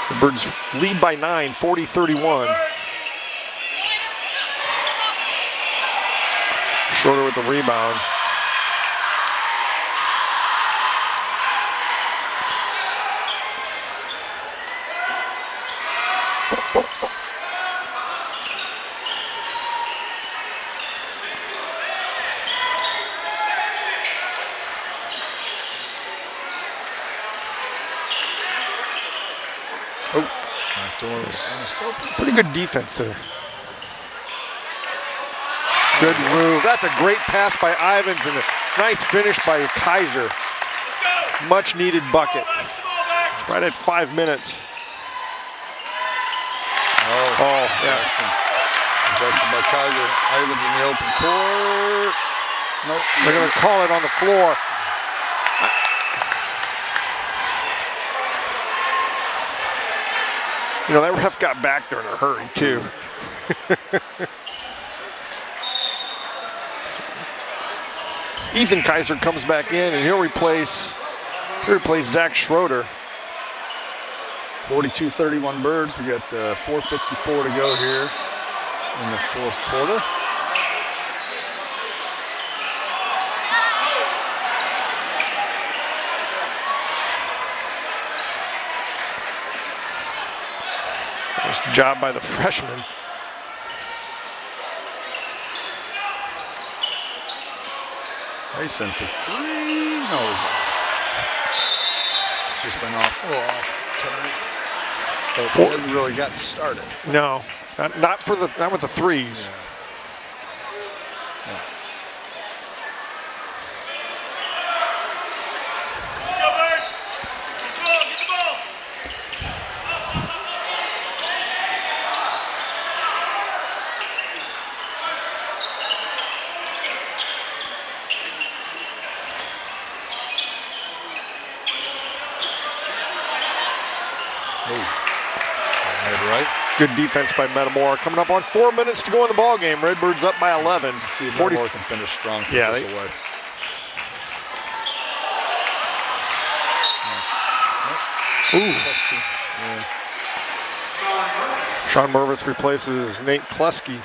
A: The Birds lead by 9, 40-31. Schroeder with the rebound. Pretty good defense there. Good move. That's a great pass by Ivins and a nice finish by Kaiser. Much needed bucket. Right at 5 minutes.
B: Oh, yeah. Injection by Kaiser. Ivins in the open court. Nope.
A: They're going to call it on the floor. You know, that ref got back there in a hurry, too. Ethan Kaiser comes back in, and he'll replace Zach Schroeder.
B: 42-31 Birds. We got 4:54 to go here in the fourth quarter.
A: Nice job by the freshman.
B: Mason for three. No, it was off. It's just been off tonight. But it hasn't really gotten started.
A: No, not with the threes.
B: Yeah.
A: Good defense by Metamora. Coming up on 4 minutes to go in the ball game. Redbirds up by 11.
B: See if Metamora can finish strong.
A: Yeah,
B: this away.
A: Ooh.
B: Yeah.
A: Sean Mervis replaces Nate Kleski.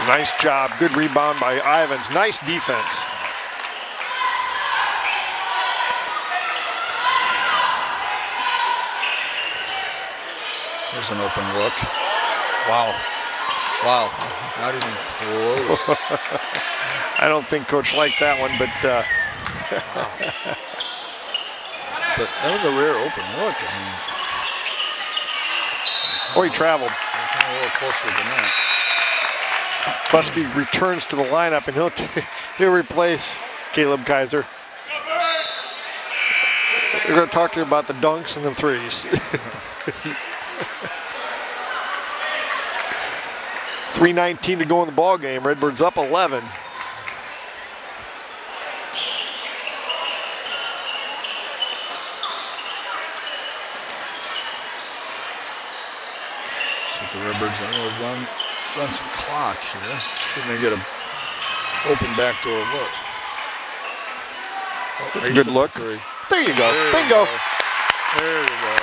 A: Nice job. Good rebound by Ivins. Nice defense.
B: There's an open look. Wow. Wow. Not even close.
A: I don't think Coach liked that one, but
B: Wow. But that was a rare open look. I mean,
A: he traveled.
B: a little closer than that.
A: Buskey returns to the lineup, and he'll replace Caleb Kaiser. We're going to talk to you about the dunks and the threes. 3:19 to go in the ball game. Redbirds up 11.
B: So the Redbirds are going to run some clock here. See if they get an open backdoor look.
A: That's a good look. There you go. Bingo.
B: There you go.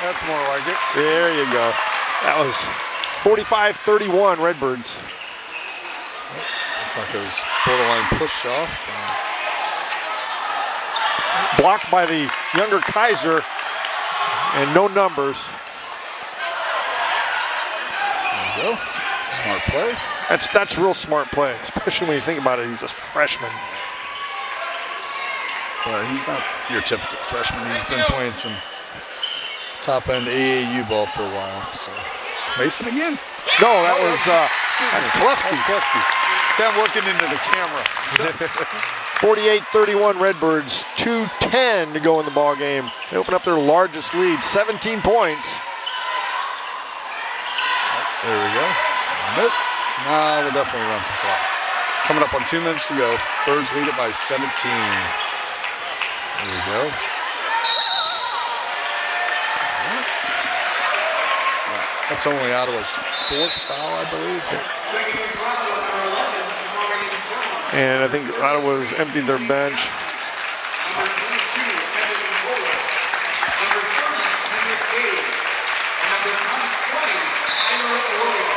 B: That's more like it.
A: There you go. That was 45-31 Redbirds.
B: I thought it was borderline push off.
A: Blocked by the younger Kaiser, and no numbers.
B: There you go. Smart play.
A: That's real smart play, especially when you think about it. He's a freshman.
B: But he's not your typical freshman. He's been playing some top-end AAU ball for a while. So Mason again?
A: No, that's Kleski.
B: That's Kleski. See, I'm looking into the camera.
A: 48-31 Redbirds. 2:10 to go in the ball game. They open up their largest lead, 17 points.
B: There we go. Miss. Now we'll definitely run some clock. Coming up on 2 minutes to go. Birds lead it by 17. There we go. That's only Ottawa's 4th foul, I believe.
A: And I think Ottawa's emptied their bench.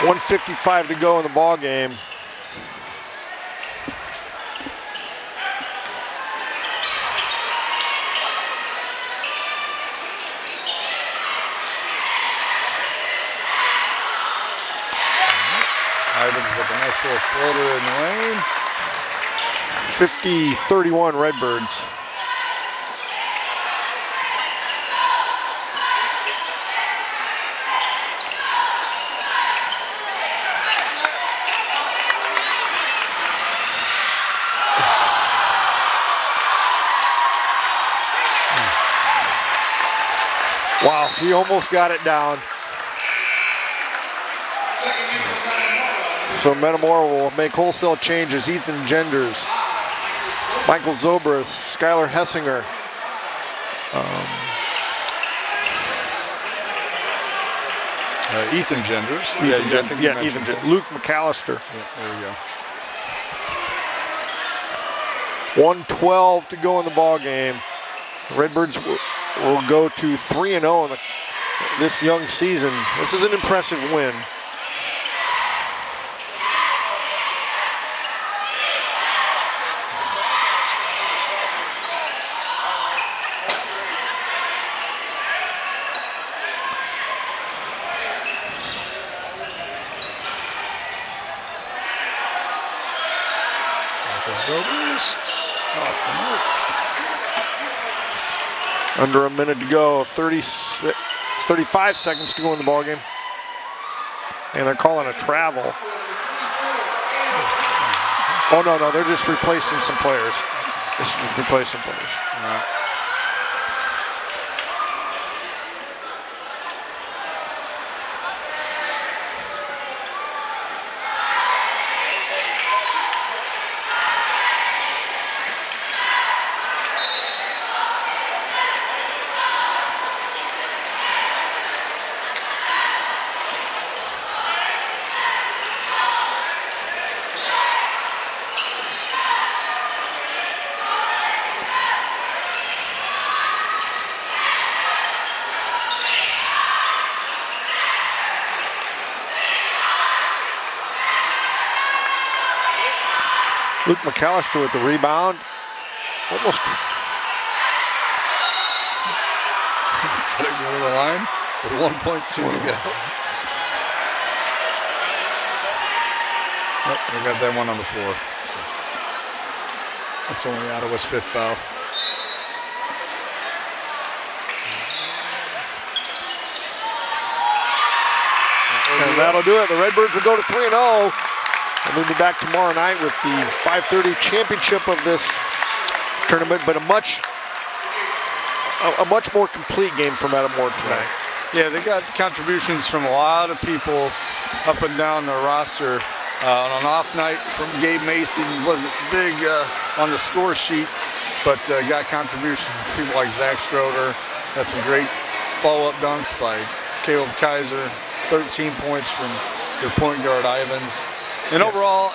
A: .155 to go in the ball game.
B: Ivins with a nice little floater in the lane.
A: 50-31 Redbirds. Wow, he almost got it down. So Metamora will make wholesale changes. Ethan Genders, Michael Zobrist, Skylar Hessinger.
B: Ethan Genders.
A: Ethan Genders. Luke McAllister.
B: Yeah, there we go.
A: 1:12 to go in the ball game. Redbirds will go to 3-0 in this young season. This is an impressive win. Under a minute to go, 35 seconds to go in the ballgame. And they're calling a travel. Oh, no, they're just replacing some players. Just replacing players.
B: All right.
A: Luke McAllister with the rebound. Almost.
B: He's got to go to the line with 1.2 to go. Oh, we got that one on the floor. So that's only Ottawa's 5th foul.
A: And that'll do it. The Redbirds will go to 3-0. And we'll be back tomorrow night with the 5:30 championship of this tournament, but a much more complete game for Metamora tonight.
B: Yeah, they got contributions from a lot of people up and down their roster. On an off night from Gabe Mason, wasn't big on the score sheet, but got contributions from people like Zach Schroeder. Had some great follow-up dunks by Caleb Kaiser. 13 points from their point guard Ivans. And overall,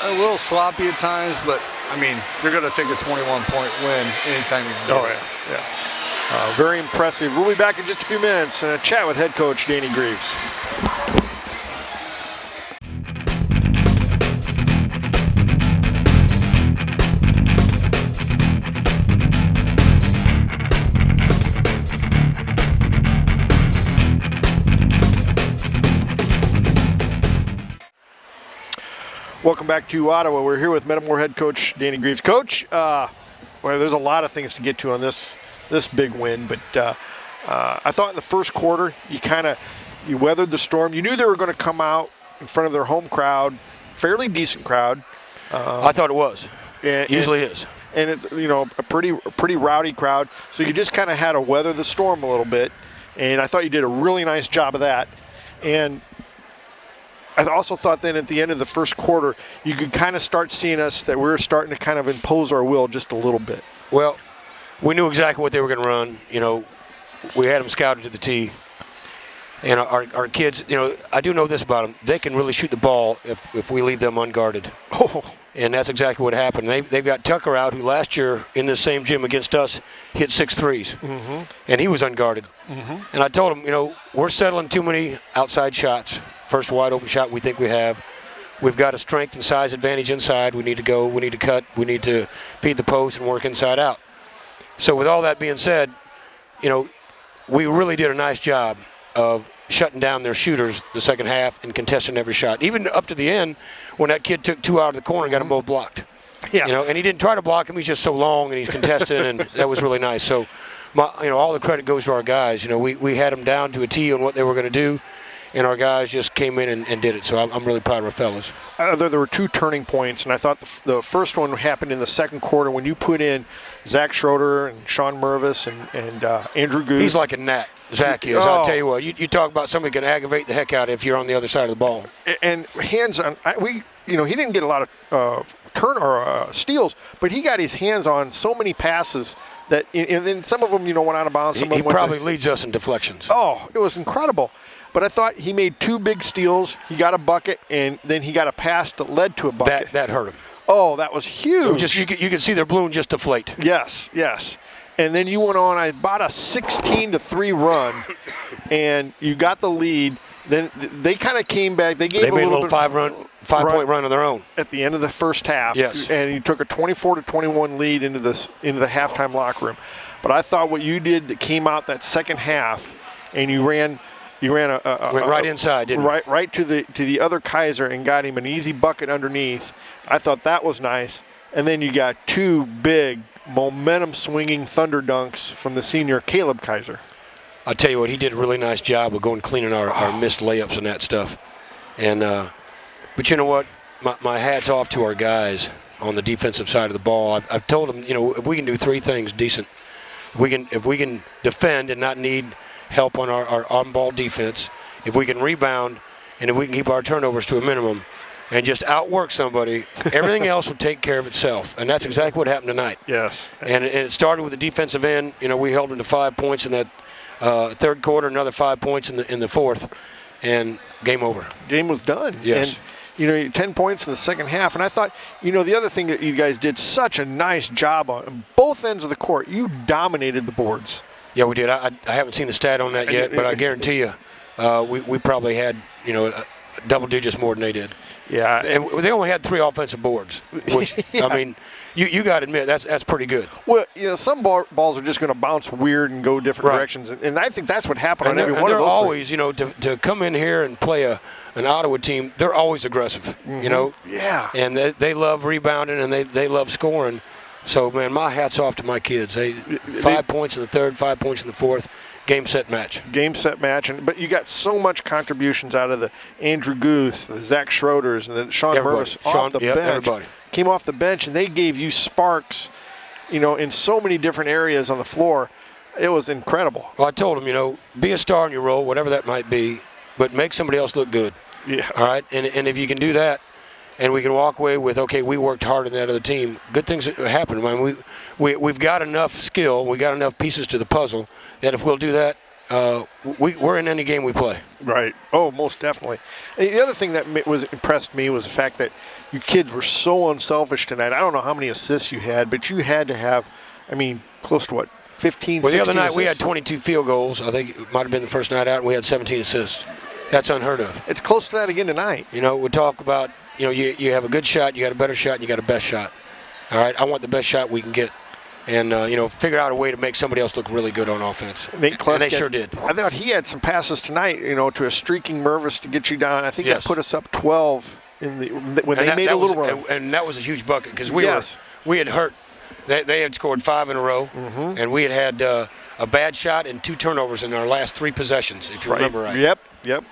B: a little sloppy at times, but I mean, you're going to take a 21-point win anytime you can do it.
A: Yeah. Very impressive. We'll be back in just a few minutes and a chat with head coach Danny Greaves. Welcome back to Ottawa. We're here with Metamora head coach Danny Greaves. Coach, well, there's a lot of things to get to on this big win, but I thought in the first quarter you weathered the storm. You knew they were going to come out in front of their home crowd, fairly decent crowd.
D: I thought it was. Usually is.
A: And it's a pretty rowdy crowd. So you just kind of had to weather the storm a little bit, and I thought you did a really nice job of that. And I also thought then at the end of the first quarter, you could kind of start seeing us that we were starting to kind of impose our will just a little bit.
D: Well, we knew exactly what they were going to run. We had them scouted to the tee. And our kids, I do know this about them. They can really shoot the ball if we leave them unguarded.
A: Oh.
D: And that's exactly what happened. They've got Tucker out, who last year in the same gym against us hit 6 threes. Mm-hmm. And he was unguarded. Mm-hmm. And I told him, we're settling too many outside shots. First wide open shot we think we have. We've got a strength and size advantage inside. We need to go, we need to cut, we need to feed the post and work inside out. So with all that being said, we really did a nice job of shutting down their shooters the second half and contesting every shot. Even up to the end when that kid took 2 out of the corner and got them both blocked. Yeah. And he didn't try to block him, he's just so long and he's contesting and that was really nice. So all the credit goes to our guys. We had them down to a T on what they were going to do. And our guys just came in and did it. So I'm really proud of our fellas.
A: There were 2 turning points, and I thought the first one happened in the second quarter when you put in Zach Schroeder and Sean Mervis and Andrew Goose.
D: He's like a gnat, Zach is. I'll tell you what, you talk about somebody can aggravate the heck out if you're on the other side of the ball.
A: And hands on, he didn't get a lot of steals, but he got his hands on so many passes that, and then some of them, went out of bounds.
D: He probably leads us in deflections.
A: Oh, it was incredible. But I thought he made 2 big steals. He got a bucket, and then he got a pass that led to a bucket.
D: That hurt him.
A: Oh, that was huge.
D: You could see their balloon just deflate.
A: Yes. And then you went on about a 16-3 run, and you got the lead. Then they kind of came back. They made
D: a little 5-point run on their own
A: at the end of the first half.
D: Yes.
A: And you took a 24-21 lead into the halftime locker room. But I thought what you did that came out that second half, and you ran went
D: right inside, didn't you?
A: Right to the other Kaiser and got him an easy bucket underneath. I thought that was nice. And then you got 2 big momentum-swinging thunder dunks from the senior Caleb Kaiser.
D: I'll tell you what, he did a really nice job of going cleaning our missed layups and that stuff. And but you know what? My hat's off to our guys on the defensive side of the ball. I've told them, if we can do 3 things decent, if we can defend and not need help on our on-ball defense, if we can rebound, and if we can keep our turnovers to a minimum and just outwork somebody, everything else will take care of itself. And that's exactly what happened tonight.
A: Yes.
D: And it started with the defensive end. We held them to 5 points in that third quarter, another 5 points in the fourth, and game over.
A: Game was done.
D: Yes.
A: And 10 points in the second half. And I thought, the other thing that you guys did such a nice job on both ends of the court, you dominated the boards.
D: Yeah, we did. I haven't seen the stat on that yet, but I guarantee you we probably had, double digits more than they did.
A: Yeah.
D: And they only had 3 offensive boards, which,
A: Yeah.
D: I mean, you got to admit, that's pretty good.
A: Well, some balls are just going to bounce weird and go different
D: Right.
A: directions, and I think that's what happened on
D: And
A: every
D: they're
A: one of those.
D: always, to come in here and play an Ottawa team, they're always aggressive,
A: Yeah.
D: And they love rebounding and they love scoring. So, man, my hat's off to my kids. 5 points in the third, 5 points in the fourth. Game, set, match.
A: Game, set, match. But you got so much contributions out of the Andrew Guth, the Zach Schroeders, and the Sean
D: Everybody.
A: Mervis off the bench.
D: Everybody.
A: Came off the bench, and they gave you sparks, in so many different areas on the floor. It was incredible.
D: Well, I told them, be a star in your role, whatever that might be, but make somebody else look good.
A: Yeah.
D: All right? And if you can do that, and we can walk away with, okay, we worked hard on that other team, good things happen. I mean, we've got enough skill, we got enough pieces to the puzzle that if we'll do that, we're in any game we play.
A: Right. Oh, most definitely. And the other thing that impressed me was the fact that you kids were so unselfish tonight. I don't know how many assists you had, but you had to have, close to 15,
D: Well, the
A: 16
D: other night
A: assists?
D: we had 22 field goals. I think it might have been the first night out, and we had 17 assists. That's unheard of.
A: It's close to that again tonight.
D: We talk about, you have a good shot, you got a better shot, and you got a best shot. All right? I want the best shot we can get. And, figure out a way to make somebody else look really good on offense.
A: Nate Klusk
D: And they sure did.
A: I thought he had some passes tonight, to a streaking Mervis to get you down. I think
D: Yes.
A: that put us up 12 when they
D: And
A: made
D: that
A: a little
D: was,
A: run.
D: And that was a huge bucket because we had hurt. They had scored 5 in a row, and we had a bad shot and 2 turnovers in our last 3 possessions, if you remember right.
A: Yep.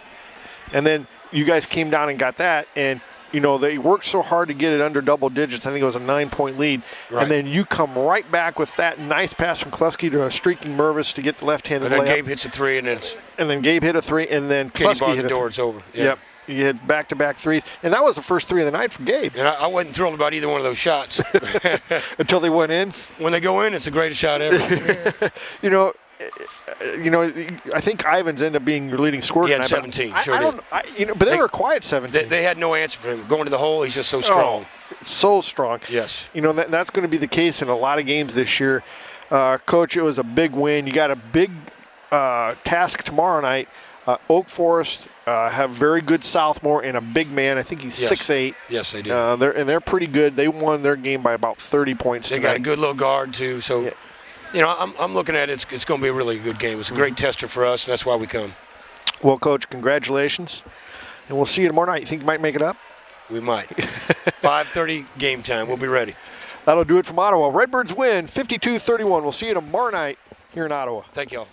A: And then you guys came down and got that, and they worked so hard to get it under double digits. I think it was a 9-point lead.
D: Right.
A: And then you come right back with that nice pass from Kluski to a streaking Mervis to get the left-handed
D: And then
A: layup.
D: Gabe hits a 3, and it's
A: And then Gabe hit a 3, and then
D: Katie
A: Kluski
D: bars
A: hit
D: the
A: a
D: door.
A: 3.
D: It's over. Yeah.
A: Yep. You had back-to-back threes. And that was the first 3 of the night for Gabe.
D: And I wasn't thrilled about either one of those shots.
A: Until they went in.
D: When they go in, it's the greatest shot ever.
A: I think Ivans ended up being your leading scorer
D: He had
A: tonight.
D: 17,
A: but
D: sure
A: but they were a quiet 17.
D: They had no answer for him. Going to the hole, he's just so strong.
A: So strong.
D: Yes.
A: That's going to be the case in a lot of games this year. Coach, it was a big win. You got a big task tomorrow night. Oak Forest have very good sophomore and a big man. I think he's 6'8".
D: Yes, they do.
A: They're pretty good. They won their game by about 30 points
D: They
A: tonight.
D: got a good little guard, too. So, I'm looking at it. It's going to be a really good game. It's a great tester for us, and that's why we come.
A: Well, Coach, congratulations. And we'll see you tomorrow night. You think you might make it up?
D: We might. 5:30 game time. We'll be ready.
A: That'll do it from Ottawa. Redbirds win 52-31. We'll see you tomorrow night here in Ottawa.
D: Thank y'all.